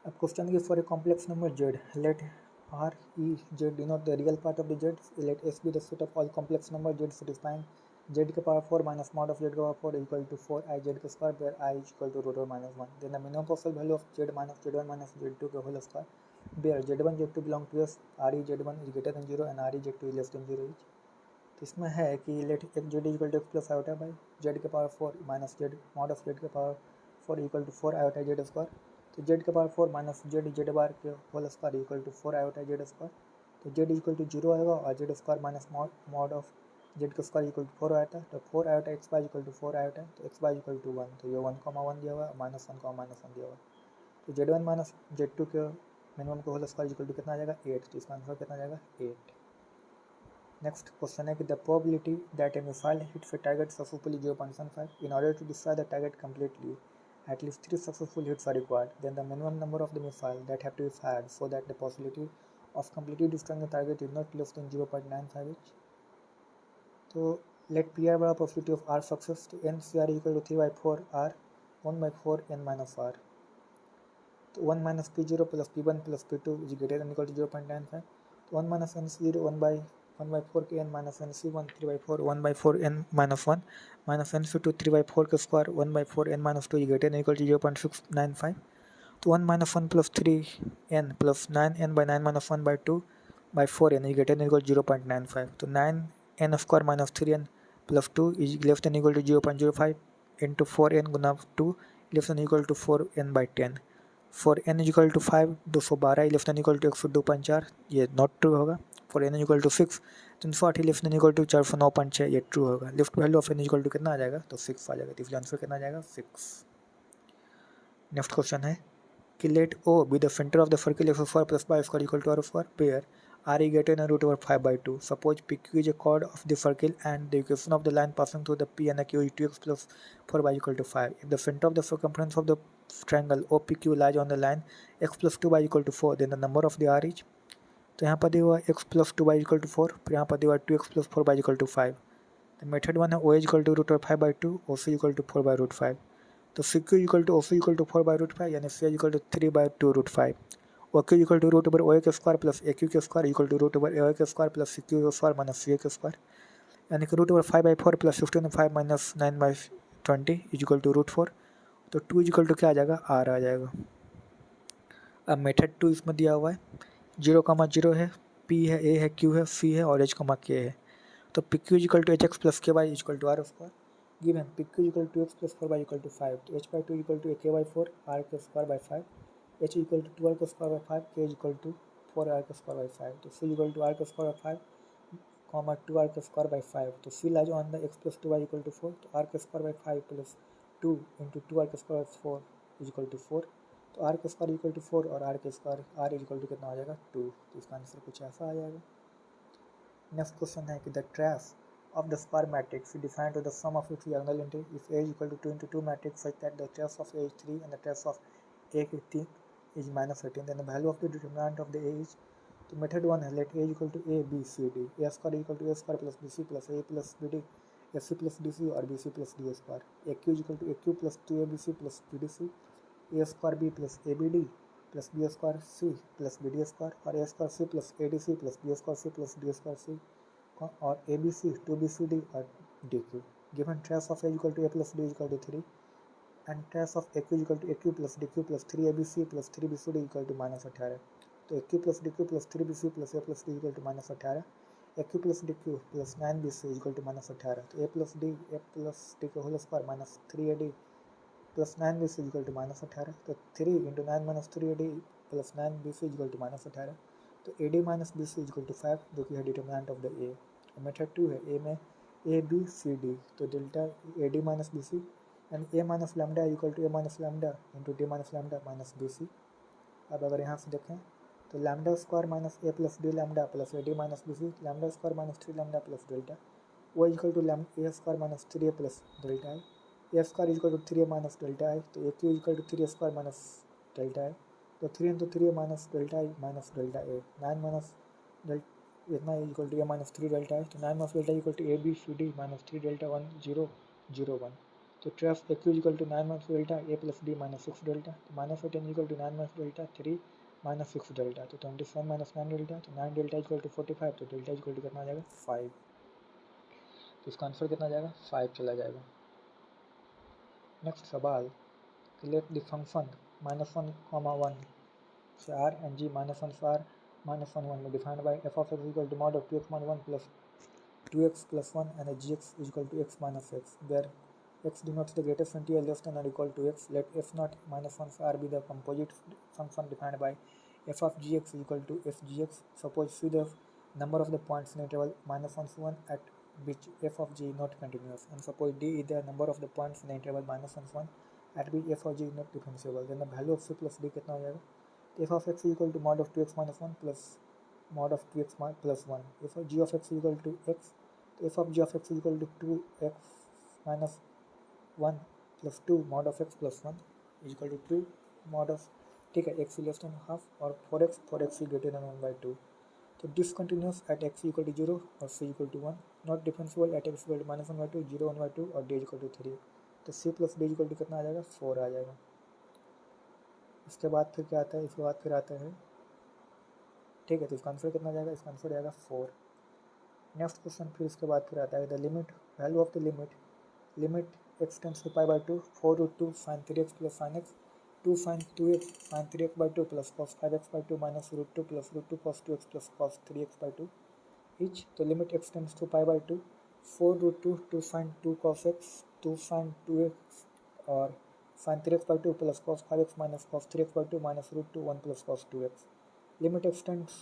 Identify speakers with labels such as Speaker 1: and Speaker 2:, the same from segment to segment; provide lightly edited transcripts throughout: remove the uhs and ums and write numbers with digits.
Speaker 1: अब क्वेश्चन की for a complex number z, let r e z denote the real part of the z, let s be the set of all complex number z satisfying z के power 4 minus mod of z के power 4 equal to 4 i z के square where i is equal to root over minus 1, then the minimum possible value of z minus z1 minus z2 के whole square where z1 z2 belong to s, re z1 is greater than 0 and re z2 is less than 0 each। तो इसमें है कि let एक Z equal to X plus iota by Z के power 4 minus Z mod of Z के power 4 equal to 4 iota Z square. तो Z के power 4 minus Z bar के whole square equal to 4 iota Z square. तो Z equal to 0 आएगा और Z square minus mod of Z का square equal to 4 iota. तो 4 iota X by equal to 4 iota, तो x by equal to 1, तो ये 1,1 दिया हुआ है, माइनस 1,-1 दिया हुआ है। तो Z one minus Z two के मिनिमम का होल स्क्वायर इक्वल टू कितना आ जाएगा 8, तो इसका आंसर कितना आ जाएगा 8। नेक्स्ट क्वेश्चन है कि the probability that a missile hits a target successfully 0.75 in order to destroy the target completely at least 3 successful hits are required, then the minimum number of the missile that have to be fired so that the possibility of completely destroying the target is not less than 0.95 each। तो let PR बड़ा possibility of R success, तो NCR equal to 3/4 R 1/4 N minus R। तो 1 minus P0 plus P1 plus P2 is greater than equal to 0.95, तो 1 minus NC0 1/4 के n minus NC1 3/4 1/4 n minus 1 minus NC2 3/4 के square 1/4 n minus 2 is greater than equal to 0.695, तो 1 minus 1 plus 3n plus 9n by 9 minus 1 by 2 by 4n is greater than equal to 0.95, तो 9n square minus 3n plus 2 is less than equal to 0.05 into 4n Guna 2 less than equal to 4n by 10, 4n is equal to 5 212 less than equal to 102.4, ये not true होगा। For n equal to 6 380 less than equal to 409.6, ये true होगा। Lift value of n equal to कितना आ जाएगा, तो 6 आ जाएगा, तो इसलिए आंसर कितना आ जाएगा 6। नेक्स्ट क्वेश्चन है कि let O be the centre of the circle x² plus y square equal to r² where r is greater than root over 5/2, suppose PQ is a chord of the circle and the equation of the line passing through the P and the Q is 2x plus 4y equal to 5, if the center of the circumference of the triangle OPQ lies on the line x plus 2y equal to 4, then the number of the r is, तो यहाँ पर दिया हुआ x plus 2y equal to 4, फिर यहाँ पर दिया हुआ 2x plus 4y equal to 5। तो मेथड 1 है O equal to root 5/2 O C equal to 4/5, तो C Q equal to O C equal to 4/5 यानी C equal to 3/2√5, O Q equal to root over O A के square plus A Q के square equal to root over A के square plus C Q के square minus C A के square, यानी कि root over 5/4 plus 15/5 minus 9/20 equal to √4, तो 2 equal to क्या आ जाएगा r आ जाएगा। अब मेथड 2 इसमें दिया हुआ है 0,0 है, P है, A है, Q है, C है और H, K है। तो PQ equal to HX plus KY equal to R square, given PQ equal to X plus 4y equal to 5, तो H/2 equal to AK/4 R के square by 5, H equal to 12 के square by 5, K equal to 4R के square by 5, तो C equal to R के square by 5 2R के square by 5, तो C lies on the X plus 2y equal to 4, तो R के square by 5 plus 2 into 2R के square by 4 equal to 4, तो R के square equal to 4 और R के स्क्वायर R इक्वल टू कितना आ जाएगा 2, तो इसका आंसर कुछ ऐसा आ जाएगा। नेक्स्ट क्वेश्चन है कि the trace of the square matrix is defined to the sum of its diagonal entry if A is equal to 2 into 2 matrix such that the trace of A is 3 and the trace of A is minus 18, then the value of the determinant of the A is, तो method 1 है let A is equal to A B C D, A square equal to A square plus BC plus A plus BD, AC plus DC और BC plus D square, AQ is equal to AQ plus 2ABC plus BDC, A square B plus ABD plus B square C plus BD square और A square C plus ADC plus B square C plus D square C और ABC 2BCD और DQ, given trace of A equal to A plus D equal to 3 and trace of AQ equal to AQ plus DQ plus 3ABC plus 3BCD equal to minus 18, तो AQ plus DQ plus 3BC plus A plus D equal to minus 18, AQ plus DQ plus 9BC equal to minus 18, तो A plus D का whole square minus 3AD plus 9BC equal to minus 18, तो 3 into 9 minus 3AD plus 9BC equal to minus 18, तो AD minus BC equal to 5 जो कि है determinant of the A। Method 2 है A में ABCD, तो delta AD minus BC and A minus lambda equal to A minus lambda into D minus lambda minus BC। अब अगर यहाँ से देखें तो lambda square minus A plus D lambda plus AD minus BC, lambda square minus 3 lambda plus delta वो equal to A square minus 3A plus delta है, A square equal to 3A minus delta है, तो AQ equal to 3A square minus delta है, तो 3 into 3A minus delta है minus delta A, 9 minus इतना equal to A minus 3 delta है, तो 9 minus delta equal to ABCD minus 3 delta 1 0 0 1, तो trace A Q equal to 9 minus delta A plus D minus 6 delta, तो minus 10 equal to 9 minus delta 3 minus 6 delta, तो 27 minus 9 delta, तो 9 delta equal to 45, तो delta equal to कितना आ जाएगा 5, तो इसका आंसर कितना आ जाएगा 5 चला जाएगा। नेक्स्ट सवाल, लेट द फंक्शन -1, 1 से r and g -1 for r -1 1 defined by f of x equal to mod of 2x minus 1 plus 2x plus 1 and a gx is equal to x minus x, where x denotes the greatest frontier less than or equal to x. Let f naught minus 1 for r be the composite function defined by f of gx is equal to f gx. Suppose see the number of the points in interval -1 to 1 at which f of g is not continuous, and suppose d is the number of the points in the interval -1 to 1 at which f of g is not differentiable. Then the value of c plus d कितना हो जाएगा, f of x is equal to mod of 2x minus 1 plus mod of 2x plus 1. If of g of x is equal to x, f of g of x is equal to 2x minus 1 plus 2 mod of x plus 1 is equal to 2 mod of, ठीक है, x less than half और 4x greater than 1/2. तो discontinuous at x equal to 0 और c equal to 1, not differentiable at x equal to -1/2, 0 1/2 और d equal to 3. तो c plus d equal to कितना आ जाएगा 4 आ जाएगा। इसके बाद फिर क्या आता है, इसके बाद फिर आता है, ठीक है, तो इसका आंसर कितना आ जाएगा, इसका आंसर आएगा 4। नेक्स्ट क्वेश्चन फिर इसके बाद फिर आता है the limit value of the limit x tends to π/2 4√2 sin 3x plus sin x 2 sin 2x sin 3x/2 plus cos 5x/2 minus √2 plus √2 cos 2x plus cos 3x/2 each. तो limit x tends to π/2 4√2 2 sin 2 cos x 2 sin 2x और sin 3x/2 plus cos 5x minus cos 3x/2 minus √2 1 plus cos 2x. Limit x tends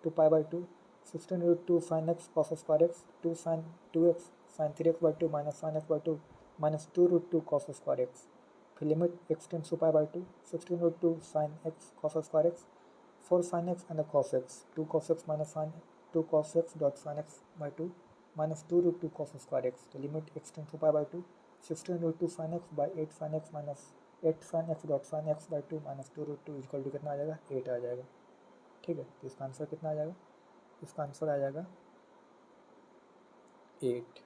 Speaker 1: to π/2 16√2 sin x cos square x 2 sin 2x sin 3x/2 minus sin x/2 minus 2√2 cos square x. फिर limit x tends to π/2 16√2 sin x cos square x 4 sin x and a cos x 2 cos x minus sin 2 cos x dot sin x/2 minus 2√2 cos square x. तो limit x tends to π/2 16√2 sin x by 8 sin x minus 8 sin x dot sin x/2 minus 2√2 equal to कितना आ जाएगा 8 आ जाएगा। ठीक है, तो इसका answer कितना आ जाएगा, इसका आंसर आ जाएगा 8।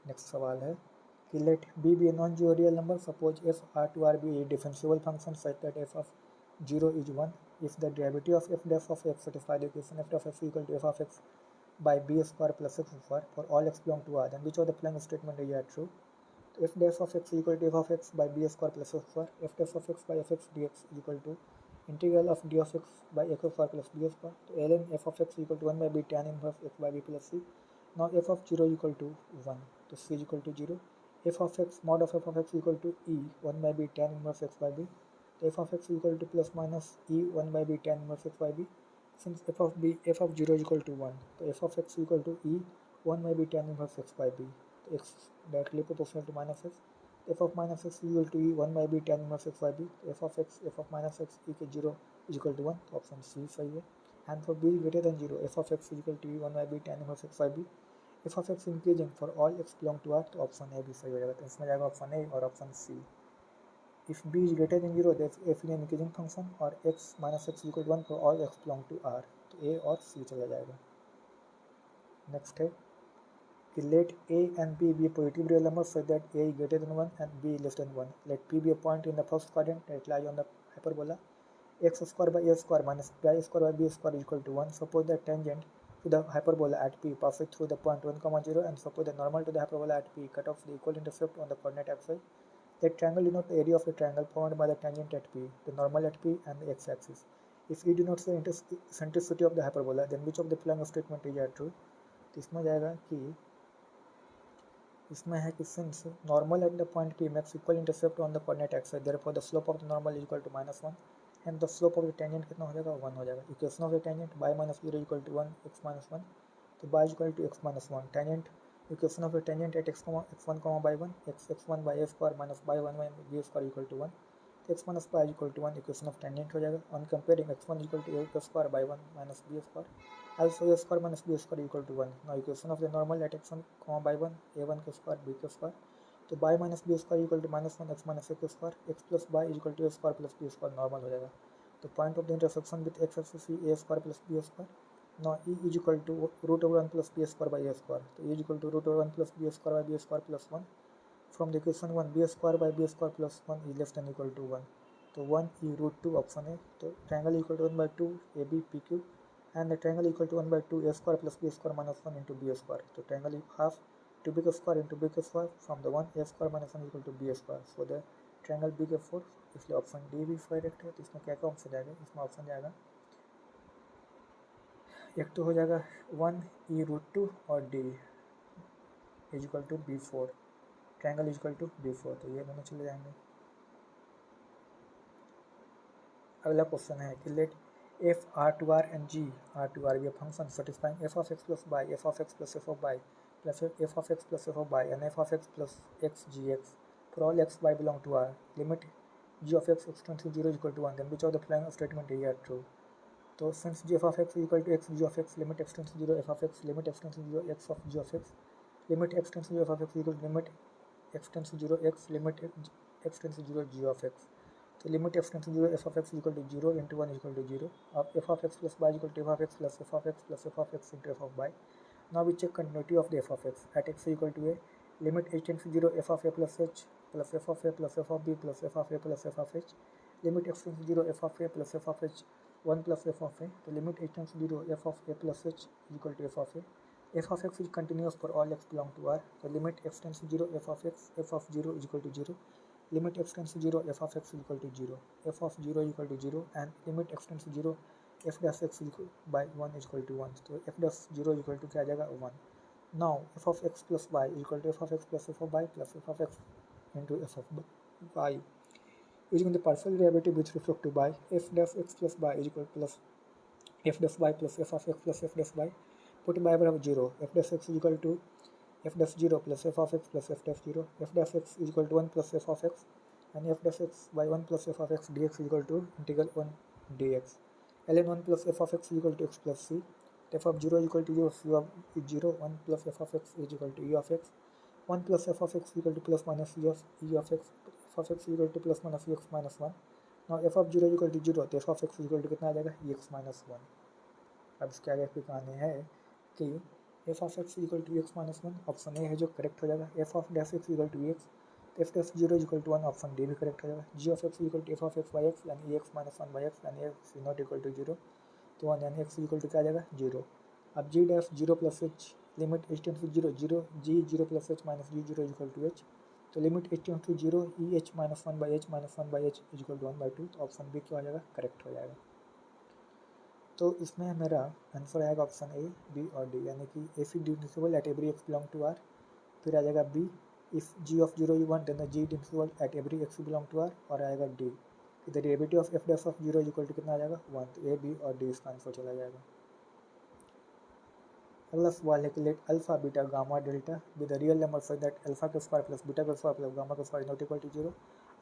Speaker 1: नेक्स्ट सवाल है कि let b be a non zero real number, suppose f r to r be a differentiable function such that f of 0 is 1 if the derivative of f dash of x satisfy the equation f of x equal to f of x by b square plus x square for all x belong to r, then which of the following statement is true? तो f dash of x equal to f of x by b square plus x square, f dash of x by f x dx is equal to integral of D of x by X square plus B square, तो L N F of x equal to 1/b tan inverse X by B plus C. Now F of 0 equal to 1, तो C equal to 0। F of X mod of F of x equal to E 1/b tan inverse X by B, तो F of x equal to plus minus E 1/b tan inverse X by B. Since F of 0 equal to 1, तो F of x equal to E 1/b tan inverse X by B, तो X directly proportional to minus X. F of minus X equal to E 1/b tan inverse X by B, F of minus X E के 0 is equal to 1, तो option C सही है। And for b greater than 0 f of x is equal to 1/b tan inverse x by b, f of x increasing for all x belong to r, तो option A भी सही हो जाएगा। तो इसमें जाएगा ऑप्शन ए और option C. If b is greater than 0 then f is an increasing function और x minus x is equal to 1 for all x belong to r, तो ए और सी चला जाएगा। नेक्स्ट है कि let a and b be positive real numbers such that a is greater than 1 and b is less than 1. Let p be a point in the first quadrant that lies on the hyperbola x square by a square minus y square by b square is equal to 1. Suppose the tangent to the hyperbola at p passes through the point 1, 0, and suppose the normal to the hyperbola at p cut off the equal intercept on the coordinate xy. The triangle denotes the area of the triangle formed by the tangent at p, the normal at p, and the x-axis. If e denotes the eccentricity of the hyperbola, then which of the following statement is true? तो इसमें जाएगा कि इसमें है कि since normal at the point p makes equal intercept on the coordinate xy, therefore the slope of the normal is equal to -1 and the slope of the tangent कितना हो जाएगा 1 हो जाएगा। Equation of the tangent y minus 0 equal to 1 x minus 1, तो y equal to x minus 1 tangent equation of the tangent at x1 by 1 x1 by a square minus y1 by b square equal to 1, तो x minus y equal to 1 equation of tangent हो जाएगा। On comparing x1 equal to a square by 1 minus b square, also a square minus b square equal to 1. Now equation of the normal at x1 by 1 a1 के square b के square, तो y minus b square equal to -1 x minus a के square, x plus y equal to a square plus b square normal हो जाएगा। तो point of the intersection with x axis a square plus b square. Now e is equal to √1 plus b square by a square, तो e is equal to √1 plus b square by b square plus 1, from the equation 1 B square by B square plus 1 is less than equal to 1, तो 1 E root 2 option है, तो triangle equal to 1/2 A B P Q and the triangle equal to 1/2 A square plus B square minus 1 into B square, तो triangle half to B square into B square from the 1 A square minus 1 equal to B square, so the triangle B के 4, इसलिए option D भी correct है। तो इसमें क्या क्या option जाएगा, इसमें ऑप्शन जाएगा एक तो हो जाएगा 1 ई रूट 2 और D is equal to B4, triangle is equal to B4, तो ये दोनों चले जाएंगे। अगला क्वेश्चन है कि let f R to R and g R to R be function satisfying f of x plus y f of x plus f of y plus f of x plus f of y and f of x plus x g x for all x y belong to R, limit g of x x tends to 0 is equal to 1, then which of the following statement is true. तो since g of x equal to x g of x limit x tends to 0 F of x limit x tends to 0 x of g of x limit x tends to 0 F of x equal limit x tends to 0 x limit x tends to 0 g of x, तो limit x tends to 0 F of x equal to 0 into 1 equal to 0 अब f of x plus by equal to f of x plus f of x plus f of x into f of y. Now we check continuity of the f of x at x equal to a limit h tends to 0 F of a plus h plus f of a plus f of b plus f of a plus f of h limit x tends to 0 F of a plus f of h 1 plus f of a, तो limit h tends to 0 F of a plus h equal to f of a, f of x is continuous for all x belong to R, so limit x tends to 0 f of x f of 0 is equal to 0, limit x tends to 0 f of x is equal to 0, f of 0 is equal to 0 and limit x tends to 0 f dash x is equal by 1 is equal to 1, so f dash 0 is equal to क्या आ जाएगा 1। now f of x plus y is equal to f of x plus f of y plus f of x into f of y using the partial derivative with respect to y, f dash x plus y is equal to plus f dash y plus f of x plus f dash y, put by barabar 0, f dash x is equal to f dash 0 plus f of x plus f dash 0, f dash x is equal to 1 plus f of x and f dash x by 1 plus f of x dx is equal to integral 1 dx, ln 1 plus f of x is equal to x plus c, f of 0 is equal to 0, c of 0, 1 plus f of x is equal to e of x, 1 plus f of x is equal to plus minus e of x, f of x is equal to plus minus ex minus 1, now f of 0 is equal to 0, तो f of x is equal to कितना आ जाएगा ex minus 1। अब इसके आगे फिर कहने हैं कि f of x equal to x minus 1 option A है जो करेक्ट हो जाएगा, f of dash x equal to x, f dash 0 equal to 1 option D भी करेक्ट हो जाएगा, g of x equal to f of x by x यानी x minus 1 by x यानी x not equal to 0, तो 1 यानी x equal to क्या आ जाएगा 0। अब g dash 0 plus h limit h tends to 0 0 g 0 plus h minus g 0 equal to h, तो limit h tends to 0 e h minus 1 by h minus 1 by h equal to 1/2, तो option B क्या हो जाएगा correct हो जाएगा। तो इसमें मेरा आंसर आएगा ऑप्शन ए बी और डी, यानी कि A C divisible at every x belong to R, फिर आ जाएगा B if g of 0 is 1 then g divisible at every x belong to R, और आएगा D the derivative of f dash of 0 is equal to कितना आ जाएगा 1, तो A B और डी इसका आंसर चला जाएगा। अगला सवाल है कि let alpha beta gamma delta with the real number such that alpha के स्क्वायर प्लस बीटा के स्क्वायर प्लस गामा के square not equal to 0,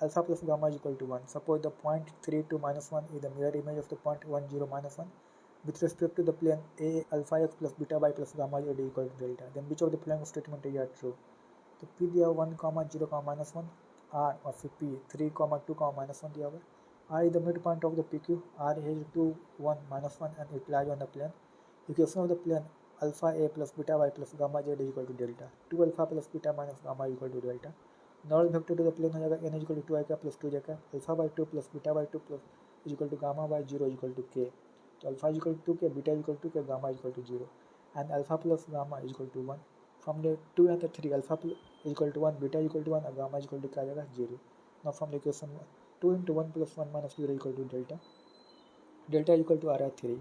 Speaker 1: alpha plus gamma is equal to 1, suppose the point 3 2 -1 is the mirror image of the point 1 0 -1 with respect to the plane a alpha x plus beta y plus gamma a d equal to delta, then which of the following statement is true। तो p दिया 1 0 -1 r और फिर p 3 2 -1 दिया हुआ, r is the midpoint of the pq, r is 2 1 -1 and it lies on the plane, equation of the plane alpha a plus beta y plus gamma z is equal to delta, 2 alpha plus beta minus gamma is equal to delta, normal vector to the plane हो जाएगा n is equal to 2i का plus 2j का, alpha by 2 plus beta by 2 plus is equal to gamma by 0 is equal to k, तो alpha is equal to 2 k beta is equal to k gamma is equal to 0 and alpha plus gamma is equal to 1 from the 2 and the 3 alpha is equal to 1 beta is equal to 1 और gamma is equal to क्या आ जाएगा 0। Now from the equation 2 into 1 plus 1 minus 0 equal to delta, delta equal to आ रहा है 3,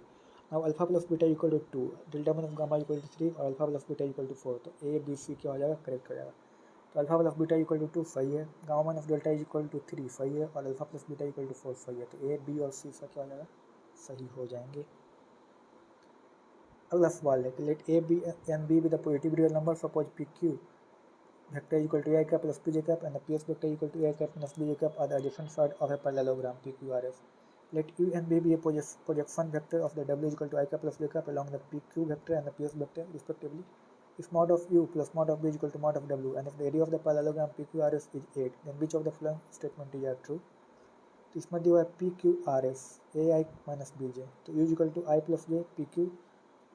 Speaker 1: now alpha plus beta equal to 2, delta minus gamma equal to 3 और alpha plus beta equal to 4, तो A B C क्या हो जाएगा correct हो जाएगा। तो alpha plus beta equal to 2 सही है, gamma minus delta is equal to 3 सही है और alpha plus beta equal to 4 सही है, तो ए बी और सी इसका क्या हो जाएगा सही हो जाएंगे। अगला सवाल है कि let a b and b with the positive real number suppose p q vector equal to a cap plus p j cap and the p s vector equal to a cap plus b j cap are the different side of a parallelogram P Q R S, let u and b be a projection vector of the w is equal to I cap plus j cap along the pq vector and the ps vector respectively, if mod of u plus mod of b is equal to mod of w and if the area of the parallelogram pqrs is 8 then which of the following statement is true। तो इसमें दिया है pqrs ai minus bj, तो u is equal to I plus j pq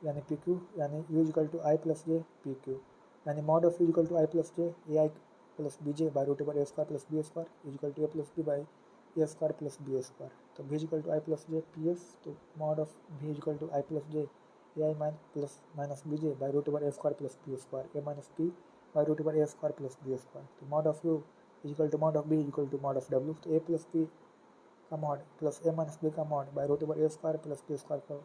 Speaker 1: यानी u is equal to I plus j pq यानी mod of u is equal to I plus j ai plus b j by root over a square plus B square is equal to a plus b by a square plus B square. तो v is equal to i plus j p s, तो mod of v is equal to i plus j a i minus b j by root over a square plus B square a minus p by root over a square plus B square. तो mod of u is equal to mod of b is equal to mod of डब्ल्यू, तो a plus b का mod plus a minus b का mod by root over a square plus B square का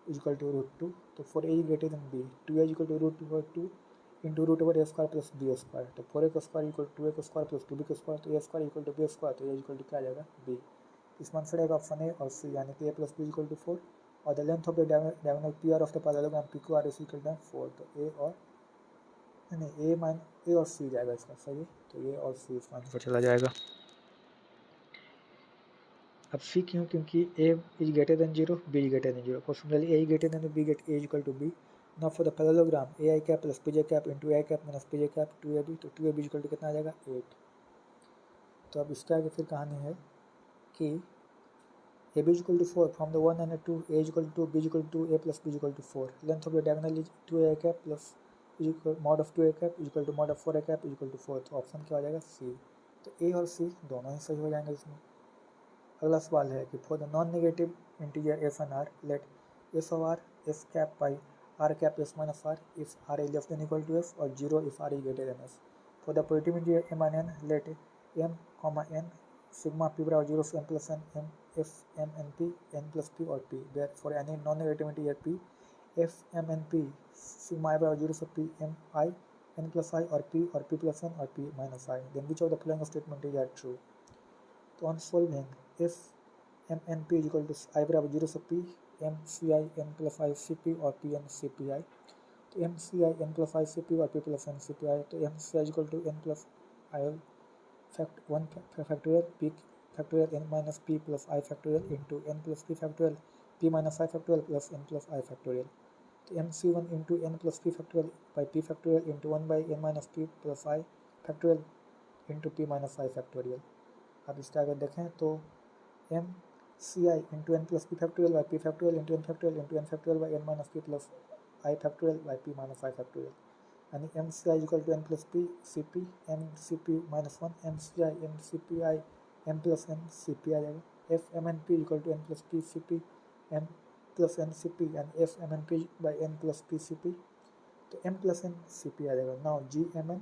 Speaker 1: is equal to root two. तो for a greater than b, two a is equal to root over two into root over a square plus B square. तो four a का square equal to a का square plus two b का square, तो a square equal to B square, तो a equal to क्या आ जाएगा B. इसमें आंसर आएगा ऑप्शन ए और सी, यानी कि a plus b equal to four और the length of the diagonal P R of the parallelogram P Q R is equal to four. तो ए और नहीं ए और सी जाएगा इसका सही, तो ए और सी इसका आंसर चला जाएगा। अब सी क्यों, क्योंकि a is greater than zero b is greater than zero, को similarly a is greater than b get a is equal to b. Now for the parallelogram a i cap plus p j cap into i cap minus p j cap two a b, तो two a b equal to कितना आ जाएगा 8। तो अब इसके आगे फिर कहानी है कि a b equal to four from the one and two a equal to b equal to a plus b equal to four, length of the diagonal is two a cap plus mod of two a cap equal to mod of four a cap equal to four. तो option क्या हो जाएगा सी। तो a और सी दोनों ही सही हो जाएंगे इसमें। अगला सवाल है कि for the non negative integer f and r let s of r s cap by r cap s minus r if r is less than equal to s और zero if r is greater than s. For the positive integer m and n let m comma n sigma p बराबर zero से m plus n m f m n p n plus p और p where for any non negative integer p f m n p sigma i बराबर zero से p m i n plus i और p plus n और p minus i, then which of the following statement is are true. तो on solving if m n p is equal to i बराबर zero से p m c i n plus i c p और p n c p i, तो m c i n plus i c p और p plus n c p i, तो m c i equal to n plus i fact one factorial p factorial n minus p plus i factorial into n plus p factorial p minus i factorial plus n plus i factorial. तो m c one into n plus p factorial by p factorial into one by n minus p plus i factorial into P minus i factorial. अब इसके आगे देखें तो m c i into n plus p factorial by p factorial into n factorial by n minus p plus i factorial by p minus i factorial, यानी m c i equal to n plus p c p n c p minus one m c i n c p i m plus n c p आ जाएगा। F m n p equal to n plus p c p m plus n c p and f m n p by n plus p c p, तो m plus n c p आ जाएगा। Now g m n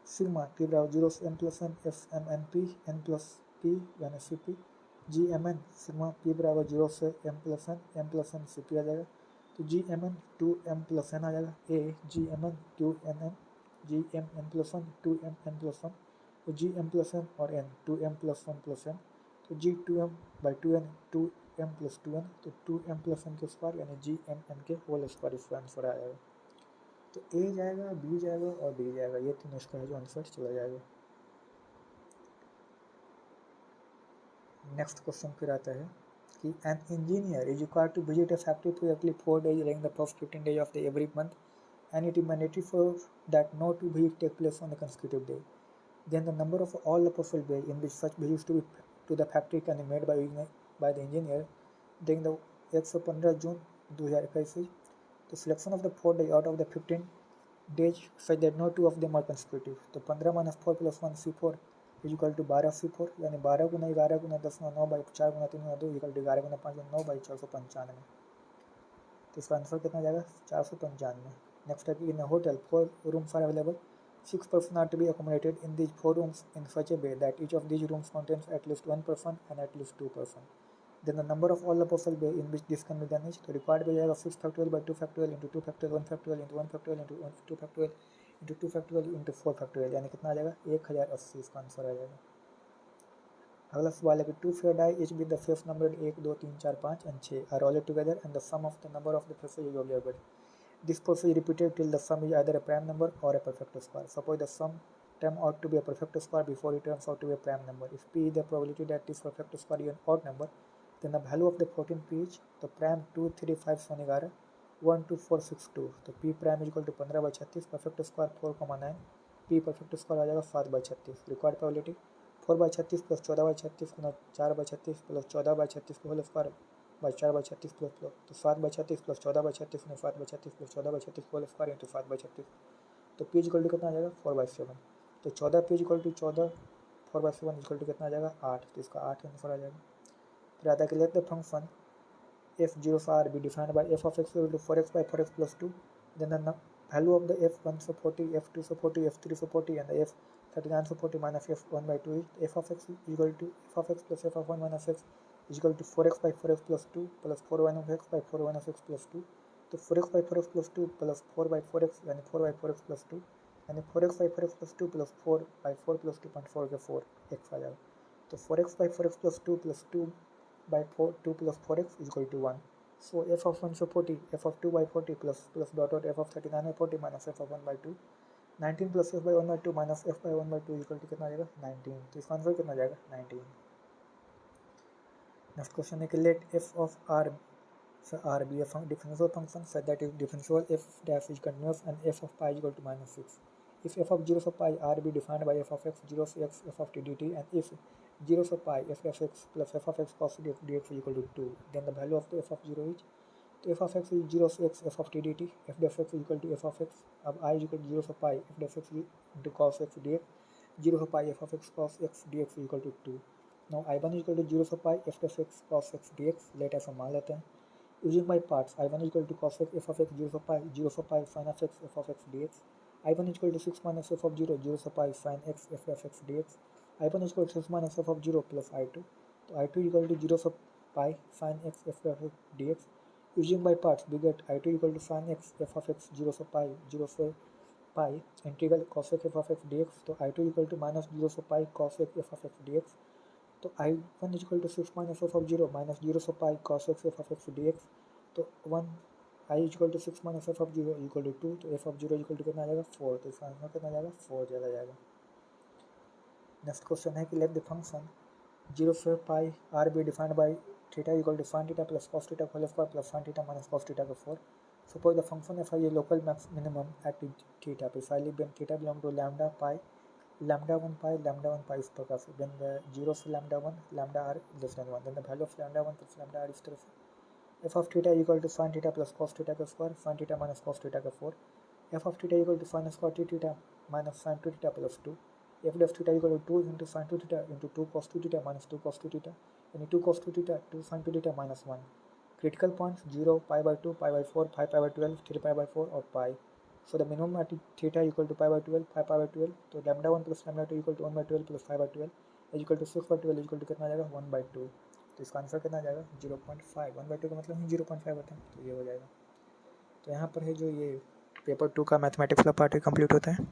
Speaker 1: sigma t बराबर zero से m plus n f m n plus p यानी c p g m n sigma p बराबर zero से m plus n c p आ जाएगा। तो g m n two m plus n आ जाएगा a g m n two n n g m n plus one two m n plus one, तो g m plus n और n two m plus one plus n, तो g two m by two n two m plus two n, तो two m plus n के square यानी g m n के whole square इसका answer आ जाएगा। तो ए जाएगा बी जाएगा और डी जाएगा, ये तीनों इसका है जो आंसर चला जाएगा। नेक्स्ट क्वेश्चन फिर आता है कि an engineer is required to visit a factory for at least 4 days during the first 15 days of the every month and it is mandatory for that no two visits take place on a consecutive day. Then the number of all the possible ways in which such visits to the factory can be made by the engineer during the 115 June 2021 the selection of the 4 days out of the 15 days such that no two of them are consecutive. तो 15 minus 4 plus 1 C4 is equal to 12 C4 यानी 12 गुना 11 गुना 10 गुना 9 by 4 गुना 3 गुना 2 equal to 11 गुना 5 गुना 9 by 495। तो इसका आंसर कितना जाएगा 495। नेक्स्ट है कि in hotel 4 rooms are available 6 person are to be accommodated in these 4 rooms in such a way that each of these rooms contains at least 1 person and at least 2 person. Then the number of all the possible way in which this can be done is तो required हो जाएगा 6 factorial by 2 factorial into 2 factorial 1 factorial into 1 factorial into 2 factorial into 2 factorial into 4 factorial, यानी कितना आ जाएगा 1080 इसका answer आ जाएगा। अगला सवाल है कि two fair die each with the face number 1 2 3 4 5 and 6 are rolled together and the sum of the number of the faces is observable. This process is repeated till the sum is either a prime number or a perfect square. Suppose the sum term ought to be a perfect square before it turns out to be a prime number. If p is the probability that this perfect square is an odd number, then the value of the 14 p is the prime 2 3 5 7 11 1 2 4 6 2. तो p prime is equal to 15 by 36 perfect square 4,9 p perfect square आ जाएगा 7 by 36। Required probability 4 by 36 plus 14 by 36 गुना 4 by 36 plus 14 by 36 whole square by 4 by 36 plus तो 7 by 36 plus 14 by 36 7 by 36 plus 14 by 36 whole square into 7 by 36, तो P equal to कितना आ जाएगा 4 by 7। तो 14p equal to 14 4/7 equal to कितना आ जाएगा 8, तो इसका 8 आंसर आ जाएगा। फिर आता है कि let the function f0 for r be defined by f of x equal to 4x by 4x plus 2, then the value of the f1 for 40, f2 for 40, f3 for 40 and the f39 for 40 minus f1 by 2 is f of x equal to f of x plus f of 1 minus x is equal to 4x by 4x plus 2 plus 4 minus x by 4 minus x plus 2, तो 4x by 4x plus 2 plus 4 by 4x यानी 4 by 4x plus 2 यानी 4x by 4x plus 2 plus 4 by 4 plus 2.4 के 4x आ जाएगा। तो 4x by 4x plus 2 plus 2 by 2 plus 4x is equal to 1. So f of 1 for 40, f of 2 by 40 plus dot dot f of 39 by 40 minus f of 1 by 2, 19 plus f by 1 by 2 minus f by 1 by 2 equal to कितना आ जाएगा 19, तो इसका answer कितना आ जाएगा 19। Next question है कि late f of r be a differential function such that if differential f dash is continuous and f of pi is equal to minus 6. If f of 0 of pi r be defined by f of x 0 of x f of t dt and if 0 of pi f dash x plus f of x cos dx is equal to 2, then the value of the f of 0 is, तो f of x is 0 of x f of t dt, f dash x is equal to f of x, अब I is equal to 0 of pi f dash x into cos x dx, 0 of pi f of x cos x dx is equal to 2. Now I1 is equal to 0 of pi f dash x cos x dx, let ऐसा मान लेते हैं। Using by parts, I1 is equal to cos x f of x 0 of pi sin of x f of x dx, I1 is equal to 6 minus f of 0 0 of pi sin x f of x dx, I1 is equal to 6 minus f of 0 plus I2, तो I2 is equal to 0 of pi sin x f of x dx. Using by parts, we get I2 equal to sin x f of x 0 of pi 0 of pi integral cos x f of x dx, तो I2 equal to minus 0 of pi cos x f of x dx, तो I1 is equal to 6 minus f of 0 minus 0 of pi cos x f of x dx, तो 1 I is equal to 6 minus f of 0 equal to 2, तो f of 0 equal to कितना आ जाएगा 4, तो इसका answer कितना आ जाएगा 4 चला जाएगा। नेक्स्ट क्वेश्चन है कि लेट द फंक्शन 0 से pi r be defined by theta equal to sin theta plus cos theta whole square plus sin theta minus cos theta का 4. Suppose the function f is a local max minimum at theta precisely when theta belong to lambda pi lambda 1 pi इस प्रकार से, then the 0 से lambda 1 lambda r less than 1, then the value of lambda 1 plus lambda r इस तरह से, f of theta equal to sin theta plus cos theta का square sin theta minus cos theta का 4, f of theta equal to sin square theta minus sin 2 theta plus 2, f dash theta equal to 2 into sin 2 theta into 2 cos 2 theta minus 2 cos 2 theta, यानी 2 cos 2 theta 2 sin 2 theta minus 1. Critical points 0, pi by 2, pi by 4, pi by 12, 3 pi by 4 और pi. So the minimum at theta equal to pi by 12, pi by 12, तो lambda 1 plus lambda 2 equal to 1 by 12 plus 5 by 12 is equal to 6 by 12 is equal to कितना आ जाएगा 1 by 2, तो इसका answer कितना आ जाएगा 0.5, 1 by 2 का मतलब 0.5 होता है, तो ये हो जाएगा। तो यहाँ पर है जो ये पेपर 2 का मैथमेटिक्स का पार्ट कंप्लीट होता है।